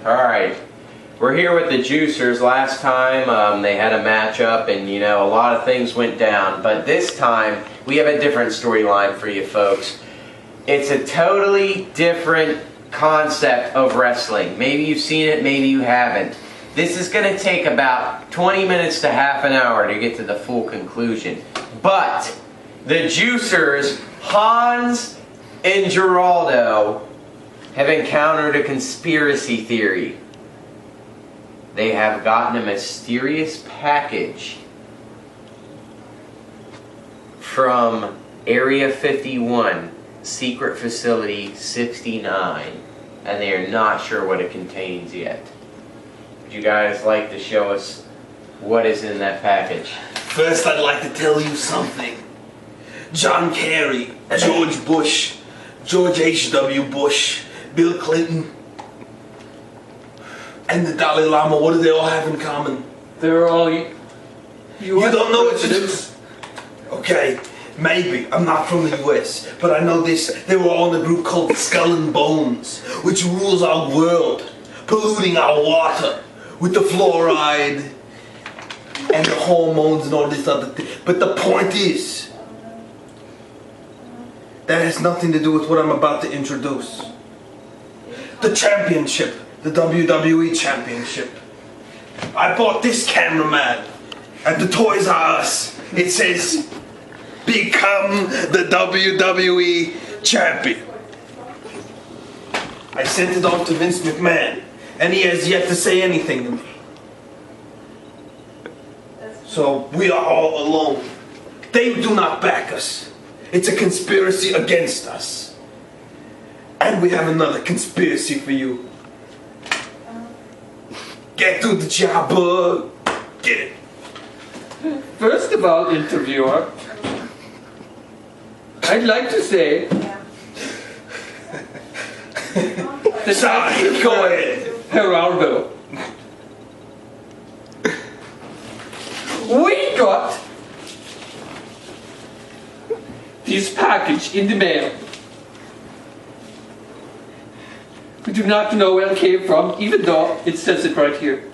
Alright, we're here with the Juicers. Last time they had a matchup and you know a lot of things went down, but this time we have a different storyline for you folks. It's a totally different concept of wrestling. Maybe you've seen it, maybe you haven't. This is going to take about 20 minutes to half an hour to get to the full conclusion. But the Juicers, Hans and Geraldo, have encountered a conspiracy theory. They have gotten a mysterious package from Area 51, Secret Facility 69, and they are not sure what it contains yet. Would you guys like to show us what is in that package? First, I'd like to tell you something. John Kerry, George Bush, George H.W. Bush, Bill Clinton, and the Dalai Lama, what do they all have in common? They're all US You don't know what presidents. Okay, maybe. I'm not from the US, but I know this. They were all in a group called Skull and Bones, which rules our world, polluting our water with the fluoride and the hormones and all this other thing. But the point is, that has nothing to do with what I'm about to introduce. The championship, the WWE championship. I bought this cameraman at the Toys R Us. It says, "Become the WWE champion." I sent it on to Vince McMahon, and he has yet to say anything to me. So we are all alone. They do not back us. It's a conspiracy against us. And we have another conspiracy for you. Get to the job, bud. Get it. First of all, interviewer, I'd like to say that Sorry, go ahead. Geraldo, we got this package in the mail. We do not know where it came from, even though it says it right here.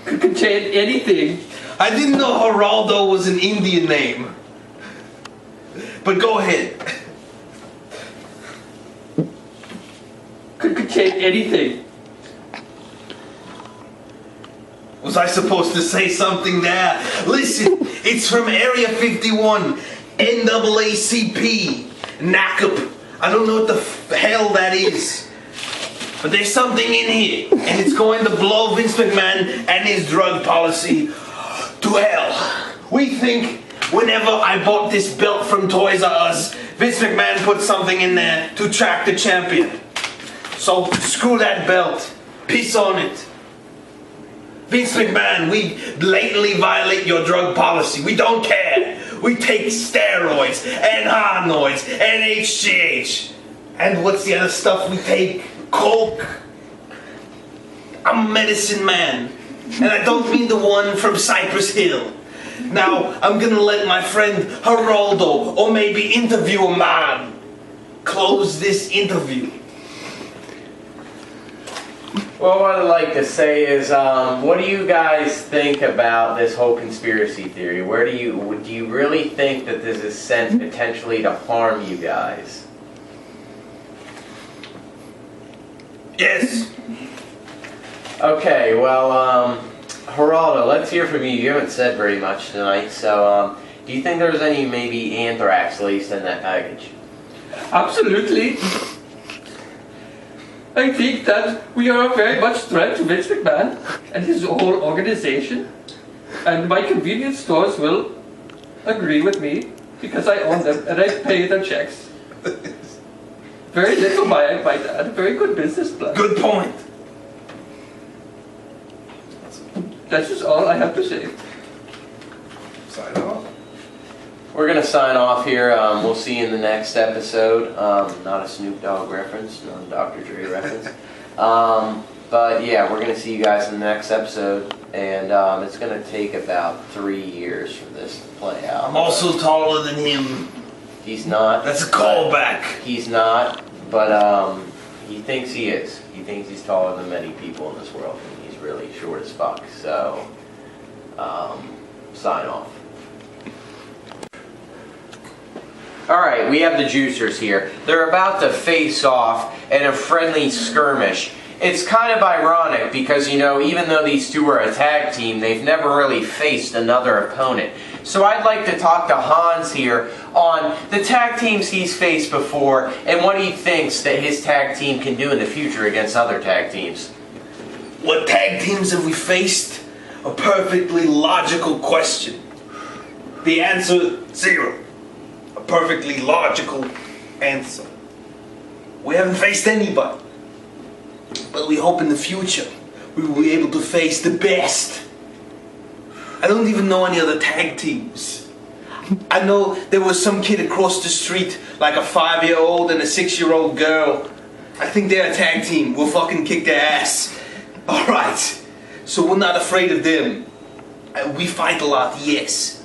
Could contain anything. I didn't know Geraldo was an Indian name. But go ahead. Could contain anything. Was I supposed to say something there? Listen, it's from Area 51, NAACP, NACP. I don't know what the hell that is. But there's something in here, and it's going to blow Vince McMahon and his drug policy to hell. We think whenever I bought this belt from Toys R Us, Vince McMahon put something in there to track the champion. So screw that belt. Piss on it. Vince McMahon, we blatantly violate your drug policy. We don't care. We take steroids and Harnoids and HGH. And what's the other stuff we take? Coke. I'm a medicine man. And I don't mean the one from Cypress Hill. Now, I'm gonna let my friend Geraldo, or maybe Interviewer Man, close this interview. Well, what I'd like to say is, what do you guys think about this whole conspiracy theory? Do you really think that this is sent potentially to harm you guys? Yes. Okay, well, Geraldo, let's hear from you. You haven't said very much tonight, so do you think there's any maybe anthrax laced in that package? Absolutely. I think that we are a very much threat to Vince McMahon and his whole organization. And my convenience stores will agree with me because I own them and I pay their checks. Very little by that. A very good business plan. Good point. That's just all I have to say. Sign off. We're going to sign off here. We'll see you in the next episode. Not a Snoop Dogg reference, not a Dr. Dre reference. But yeah, we're going to see you guys in the next episode. And it's going to take about 3 years for this to play out. I'm also taller than him. He's not. That's a callback. He's not, but he thinks he is. He thinks he's taller than many people in this world. And he's really short as fuck. So, sign off. Alright, we have the Juicers here. They're about to face off in a friendly skirmish. It's kind of ironic because, you know, even though these two are a tag team, they've never really faced another opponent. So I'd like to talk to Hans here on the tag teams he's faced before and what he thinks that his tag team can do in the future against other tag teams. What tag teams have we faced? A perfectly logical question. The answer, 0. A perfectly logical answer. We haven't faced anybody. But we hope in the future we will be able to face the best. I don't even know any other tag teams. I know there was some kid across the street, like a 5-year-old and a 6-year-old girl. I think they're a tag team. We'll fucking kick their ass. Alright, so we're not afraid of them. We fight a lot, yes.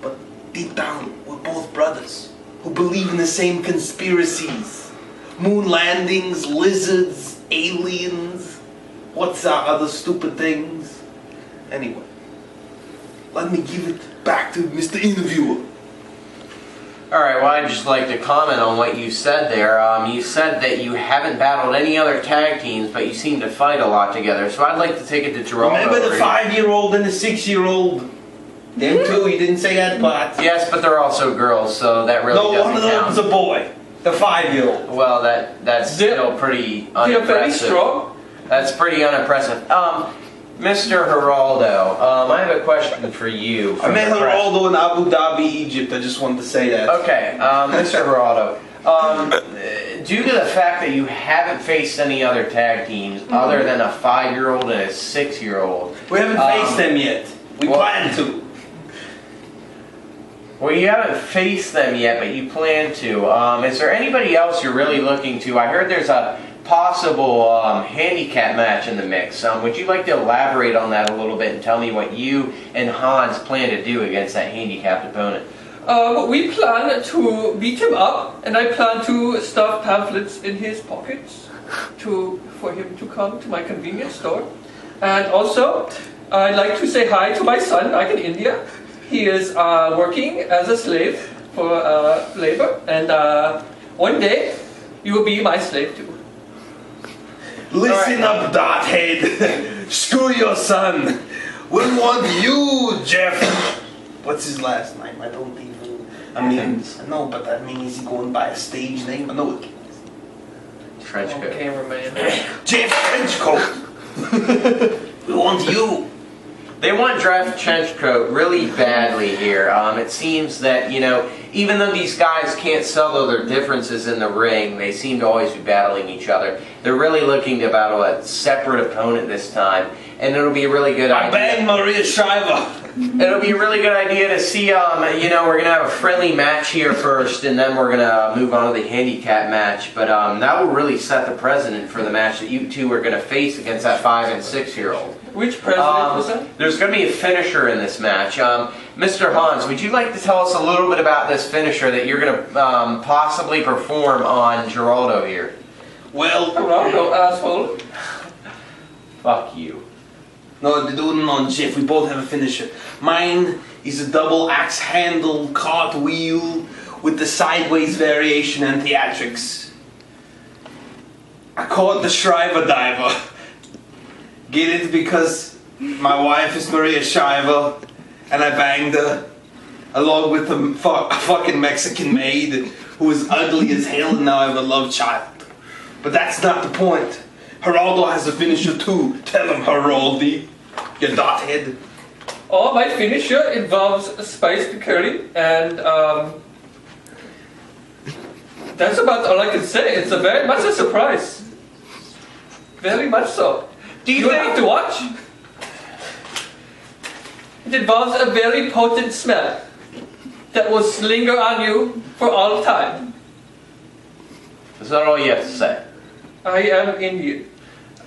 But deep down, we're both brothers who believe in the same conspiracies. Moon landings, lizards, aliens. What's our other stupid things? Anyway, let me give it back to Mr. Interviewer. Alright, well, I'd just like to comment on what you said there. You said that you haven't battled any other tag teams, but you seem to fight a lot together. So I'd like to take it to Geraldo. Remember the 5-year-old and the 6-year-old? Them two, he didn't say that part. Yes, but they're also girls, so that really No, doesn't one of them count. was a boy. The 5-year-old. Well, that's still pretty unimpressive. They're very strong. That's pretty unimpressive. Mr. Geraldo, I have a question for you. I met Geraldo in Abu Dhabi, Egypt. I just wanted to say that. Okay, Mr. Geraldo, due to the fact that you haven't faced any other tag teams other than a 5-year-old and a 6-year-old, We haven't faced them yet. We plan to. well, you haven't faced them yet, but you plan to. Is there anybody else you're really looking to? I heard there's a possible handicap match in the mix. Would you like to elaborate on that a little bit and tell me what you and Hans plan to do against that handicapped opponent? We plan to beat him up, and I plan to stuff pamphlets in his pockets for him to come to my convenience store. And also, I'd like to say hi to my son back in India. He is working as a slave for labor, and one day you will be my slave too. Listen up, Dothead. Screw your son. We want you, Jeff. What's his last name? I don't even. I mean, no, but I mean, is he going by a stage name? I know it. Trenchcoat. Cameraman. Jeff Trenchcoat. We want you. They want Draft Trenchcoat really badly here. It seems that, you know, even though these guys can't settle their differences in the ring, they seem to always be battling each other. They're really looking to battle a separate opponent this time, and it'll be a really good I idea. banged Maria Shriver. It'll be a really good idea to see, you know, we're going to have a friendly match here first, and then we're going to move on to the handicap match. But that will really set the precedent for the match that you two are going to face against that 5- and 6-year-old. Which president was that? There's going to be a finisher in this match. Mr. Hans, would you like to tell us a little bit about this finisher that you're going to possibly perform on Geraldo here? Well, Geraldo, asshole. Fuck you. no, they're doing it on Jeff. We both have a finisher. Mine is a double axe handle cartwheel with the sideways variation and theatrics. I call it the Shriver Diver. Get it? Because my wife is Maria Shriver, and I banged her, along with a fucking Mexican maid who is ugly as hell, and now I have a love child. But that's not the point. Geraldo has a finisher too. Tell him, Geraldi, you dothead. Oh, my finisher involves spiced curry, and that's about all I can say. It's a very much a surprise. Very much so. Do you have to watch? It involves a very potent smell that will linger on you for all time. Is that all you have to say? I am Indian.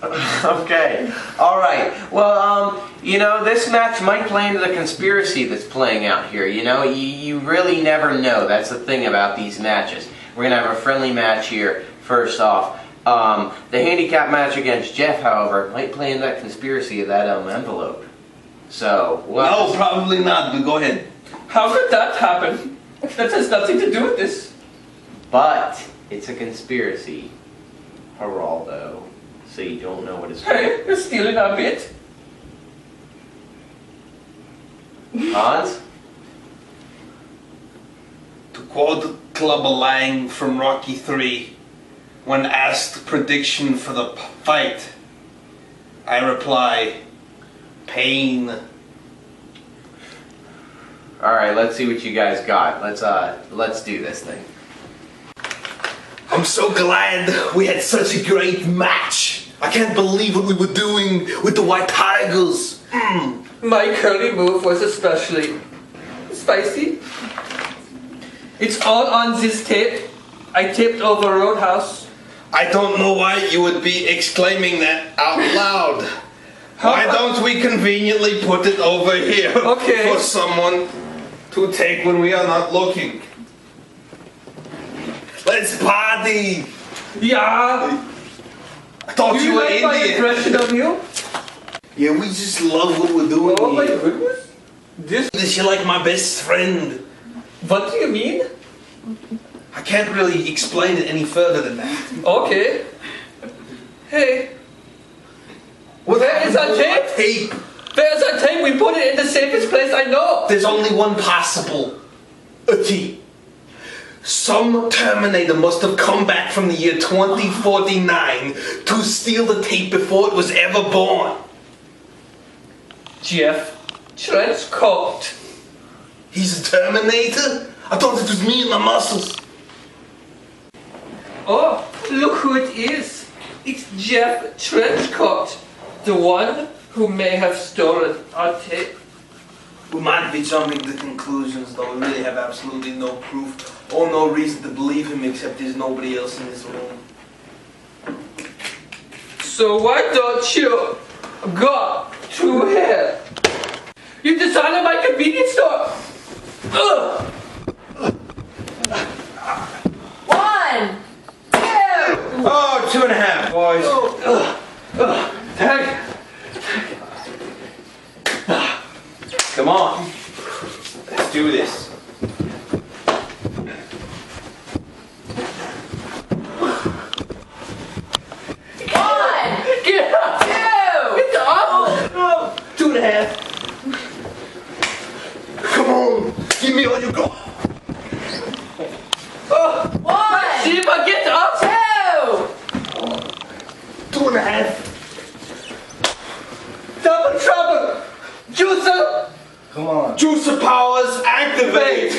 Okay. Alright. Well, you know, this match might play into the conspiracy that's playing out here. You know, you really never know. That's the thing about these matches. We're going to have a friendly match here, first off. The handicap match against Jeff, however, might play in that conspiracy of that envelope. So, well, No, probably not, but go ahead. How could that happen? That has nothing to do with this. but it's a conspiracy, Geraldo. So you don't know what it's Hey, you're stealing our bit. Hans? To quote Clubber Lang from Rocky 3, when asked prediction for the fight, I reply, pain. All right, let's see what you guys got. Let's do this thing. I'm so glad we had such a great match. I can't believe what we were doing with the White Tigers. My curly move was especially spicy. It's all on this tape. I taped over Roadhouse. I don't know why you would be exclaiming that out loud. Why don't we conveniently put it over here Okay. for someone to take when we are not looking? Let's party! Yeah. I thought Do you you were like my Indian. impression of you? Yeah, we just love what we're doing Oh my here. goodness. This. You're like my best friend. What do you mean? I can't really explain it any further than that. Okay. Hey, What Where is happened our to tape? tape? there's a tape. We put it in the safest place I know. There's only one possibility. Some Terminator must have come back from the year 2049 to steal the tape before it was ever born. Jeff, trench coat. He's a Terminator? I thought it was me and my muscles. Oh, look who it is. It's Jeff Trenchcoat, the one who may have stolen our tape. We might be jumping to conclusions, though we really have absolutely no proof or no reason to believe him except there's nobody else in this room. So why don't you go to hell? You decided my convenience store. Ugh. 1, 2. Oh, 2.5, boys. Tag. Come on. Let's do this. Get up. 2. Get up. 2.5. Come on. Give me all you got. 1, See if I get up. 2. 2.5. Double trouble. Juicer. Come on. Juicer powers activate.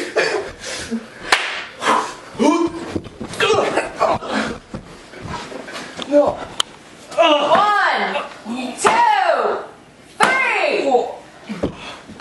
No.